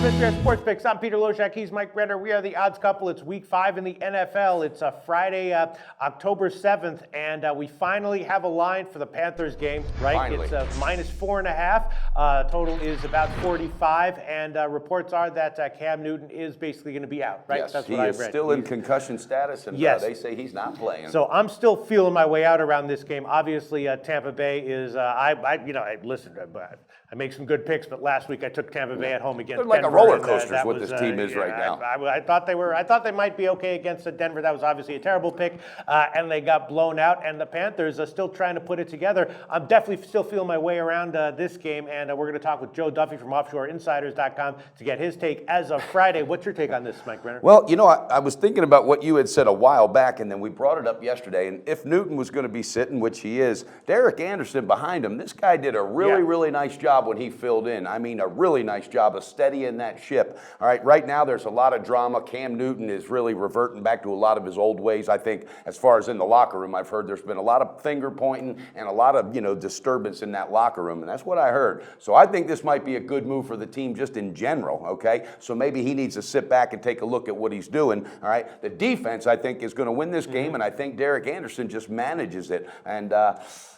This year's Sports Picks. I'm Peter Loshak. He's Mike Brenner. We are the odds couple. It's week 5 in the NFL. It's Friday, October 7th, and we finally have a line for the Panthers game, right? Finally. It's minus 4.5. Total is about 45, and reports are that Cam Newton is basically going to be out, right? Yes, that's he what I is read. still in concussion status, and Yes. they say he's not playing. So I'm still feeling my way out around this game. Obviously, Tampa Bay is. Listen, I make some good picks, but last week I took Tampa Bay at home against They're like Denver, a roller and, coaster is that what was, this team is right now. I thought they were. I thought they might be okay against Denver. That was obviously a terrible pick, and they got blown out. And the Panthers are still trying to put it together. I'm definitely still feeling my way around this game, and we're going to talk with Joe Duffy from OffshoreInsiders.com to get his take as of Friday. What's your take on this, Mike Brenner? Well, I was thinking about what you had said a while back, and then we brought it up yesterday. And if Newton was going to be sitting, which he is, Derek Anderson behind him, this guy did a really nice job when he filled in. I mean, a really nice job of steadying that ship. All right, right now there's a lot of drama. Cam Newton is really reverting back to a lot of his old ways. I think as far as in the locker room, I've heard there's been a lot of finger pointing and a lot of, disturbance in that locker room, and that's what I heard. So I think this might be a good move for the team just in general, okay? So maybe he needs to sit back and take a look at what he's doing, all right? The defense, I think, is going to win this game, and I think Derek Anderson just manages it. And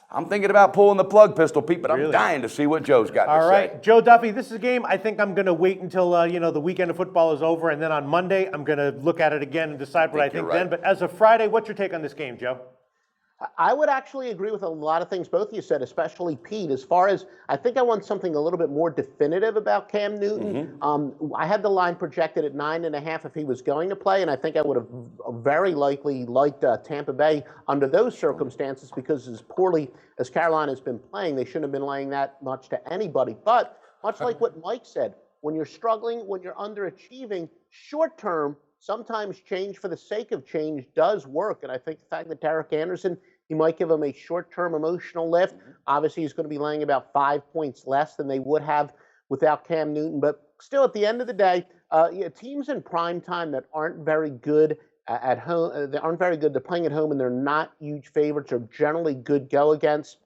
I'm thinking about pulling the plug, Pistol Pete, but I'm dying to see what Joe's got to say. All right, Joe Duffy, this is a game I think I'm going to wait until the weekend of football is over, and then on Monday I'm going to look at it again and decide what I think then. But as of Friday, what's your take on this game, Joe? I would actually agree with a lot of things both of you said, especially Pete. As far as I think I want something a little bit more definitive about Cam Newton. I had the line projected at 9.5 if he was going to play, and I think I would have very likely liked Tampa Bay under those circumstances because as poorly as Carolina's been playing, they shouldn't have been laying that much to anybody. But much like what Mike said, when you're struggling, when you're underachieving, short term, sometimes change for the sake of change does work. And I think the fact that Derek Anderson, he might give him a short-term emotional lift. Obviously, he's going to be laying about 5 points less than they would have without Cam Newton. But still, at the end of the day, teams in prime time that aren't very good at home, they aren't very good. They're playing at home, and they're not huge favorites or generally good go against.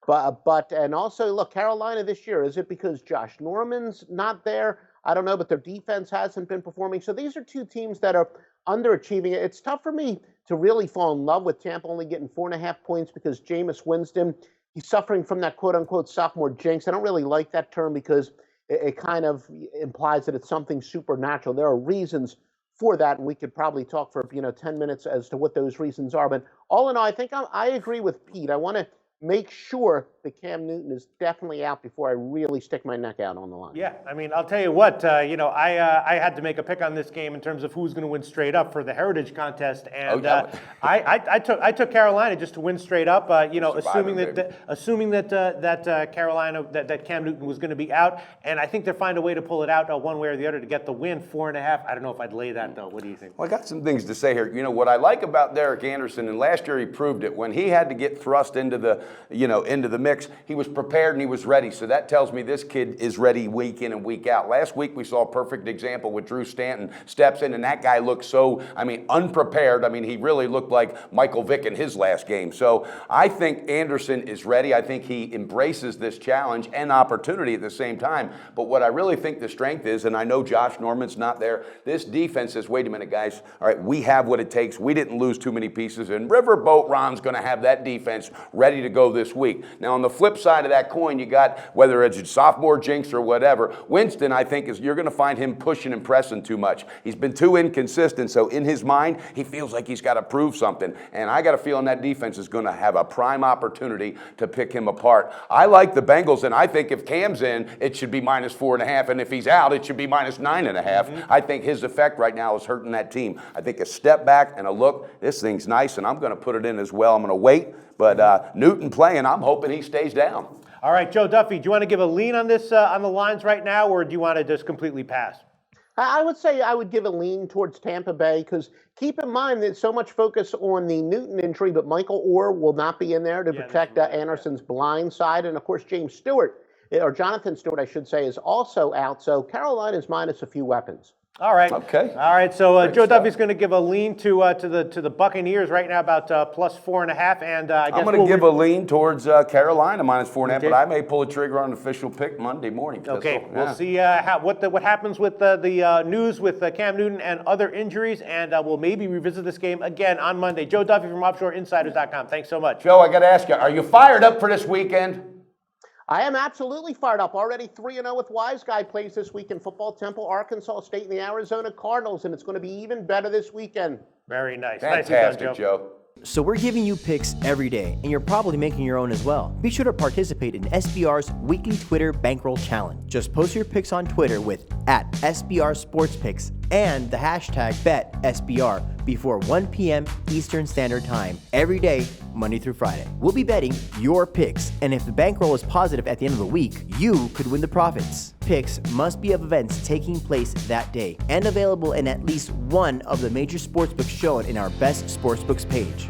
And also, look, Carolina this year, is it because Josh Norman's not there? I don't know, but their defense hasn't been performing. So these are two teams that are underachieving. It's tough for me to really fall in love with Tampa only getting 4.5 points because Jameis Winston, he's suffering from that quote-unquote sophomore jinx. I don't really like that term because it kind of implies that it's something supernatural. There are reasons for that, and we could probably talk for 10 minutes as to what those reasons are. But all in all, I think I agree with Pete. I want to make sure that Cam Newton is definitely out before I really stick my neck out on the line. Yeah, I mean, I'll tell you what, I had to make a pick on this game in terms of who's going to win straight up for the Heritage Contest, and I took Carolina just to win straight up. Assuming that Carolina that Cam Newton was going to be out, and I think they'll find a way to pull it out one way or the other to get the win. 4.5. I don't know if I'd lay that though. What do you think? Well, I got some things to say here. What I like about Derek Anderson, and last year he proved it when he had to get thrust into the mix, he was prepared and he was ready. So that tells me this kid is ready week in and week out. Last week we saw a perfect example with Drew Stanton steps in, and that guy looked so, unprepared. He really looked like Michael Vick in his last game. So I think Anderson is ready. I think he embraces this challenge and opportunity at the same time. But what I really think the strength is, and I know Josh Norman's not there, this defense says, wait a minute, guys. All right, we have what it takes. We didn't lose too many pieces, and Riverboat Ron's going to have that defense ready to go this week. Now, on the flip side of that coin, you got, whether it's a sophomore jinx or whatever, Winston, I think, you're going to find him pushing and pressing too much. He's been too inconsistent, so in his mind, he feels like he's got to prove something. And I got a feeling that defense is going to have a prime opportunity to pick him apart. I like the Bengals, and I think if Cam's in, it should be minus 4.5, and if he's out, it should be minus 9.5. I think his effect right now is hurting that team. I think a step back and a look, this thing's nice, and I'm going to put it in as well. I'm going to wait. But Newton playing, I'm hoping he stays down. All right, Joe Duffy, do you want to give a lean on this on the lines right now, or do you want to just completely pass? I would say I would give a lean towards Tampa Bay because keep in mind that so much focus on the Newton injury, but Michael Orr will not be in there to protect Anderson's blind side. And, of course, Jonathan Stewart, I should say, is also out. So Carolina's minus a few weapons. All right. Okay. All right. So Great Joe stuff. Duffy's going to give a lean to the Buccaneers right now, about +4.5, and I guess I'm going to give a lean towards Carolina -4.5, Okay. but I may pull a trigger on an official pick Monday morning. Pistol. Okay, Yeah. we'll see what happens with the news with Cam Newton and other injuries, and we'll maybe revisit this game again on Monday. Joe Duffy from OffshoreInsiders.com. Thanks so much. Joe, I got to ask you, are you fired up for this weekend? I am absolutely fired up. Already 3-0 with Wise Guy plays this week in football. Temple, Arkansas State, and the Arizona Cardinals, and it's going to be even better this weekend. Very nice. Fantastic, Nicely done, Joe. So we're giving you picks every day, and you're probably making your own as well. Be sure to participate in SBR's weekly Twitter Bankroll Challenge. Just post your picks on Twitter with @SBRSportsPicks and the hashtag BetSBR before 1 p.m. Eastern Standard Time every day, Monday through Friday. We'll be betting your picks, and if the bankroll is positive at the end of the week, you could win the profits. Picks must be of events taking place that day and available in at least one of the major sportsbooks shown in our Best Sportsbooks page.